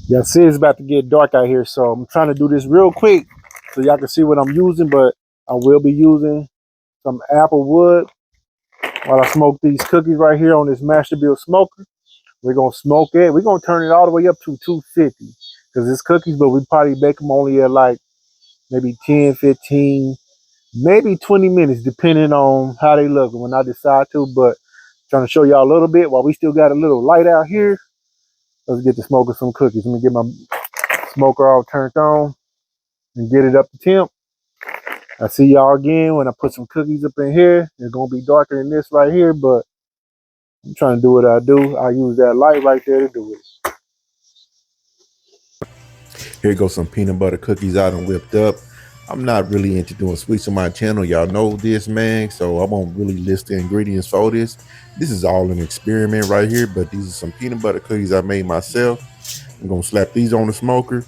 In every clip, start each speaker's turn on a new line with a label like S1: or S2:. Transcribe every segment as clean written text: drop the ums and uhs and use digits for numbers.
S1: Yeah, see, it's about to get dark out here, so I'm trying to do this real quick so y'all can see what I'm using. But I will be using some apple wood while I smoke these cookies right here on this Masterbuilt smoker. We're gonna smoke it. We're gonna turn it all the way up to 250 because it's cookies, but we probably bake them only at like maybe 10, 15, maybe 20 minutes, depending on how they look when I decide to. But trying to show y'all a little bit while we still got a little light out here. Let's get to smoking some cookies. Let me get my smoker all turned on and get it up to temp. I see y'all again when I put some cookies up in here. It's gonna be darker than this right here, but I'm trying to do what I do. I use that light right there to do it.
S2: Here goes some peanut butter cookies I done whipped up. I'm not really into doing sweets on my channel. Y'all know this, man. So I won't really list the ingredients for this. This is all an experiment right here, but these are some peanut butter cookies I made myself. I'm gonna slap these on the smoker,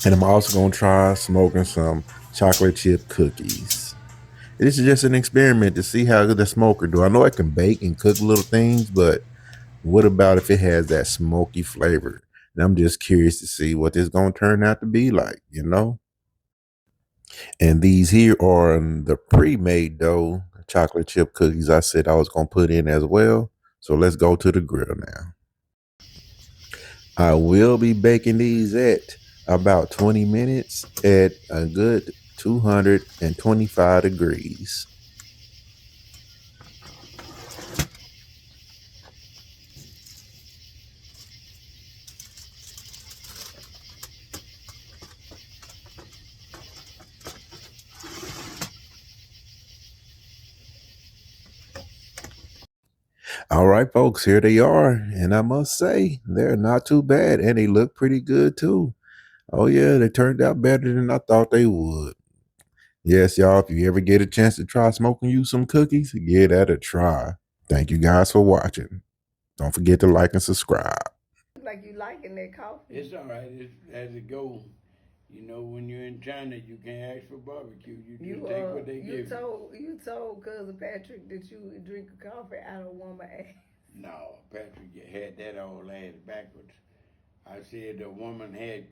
S2: and I'm also gonna try smoking some chocolate chip cookies. This is just an experiment to see how good the smoker do. I know I can bake and cook little things, but what about if it has that smoky flavor? And I'm just curious to see what this gonna turn out to be like, you know? And these here are the pre-made dough chocolate chip cookies I said I was gonna put in as well. So let's go to the grill now. I will be baking these at about 20 minutes at a good 225 degrees. All right, folks, here they are. And I must say, they're not too bad and they look pretty good too. Oh, yeah, they turned out better than I thought they would. Yes, y'all, if you ever get a chance to try smoking you some cookies, give that a try. Thank you guys for watching. Don't forget to like and subscribe.
S3: Like you liking that coffee.
S4: It's all right. It's as it goes. You know, when you're in China, you can't ask for barbecue. You just take what they give
S3: you told cousin Patrick that you would drink a coffee out of a woman ass.
S4: you. No, Patrick, you had that old ass backwards. I said the woman had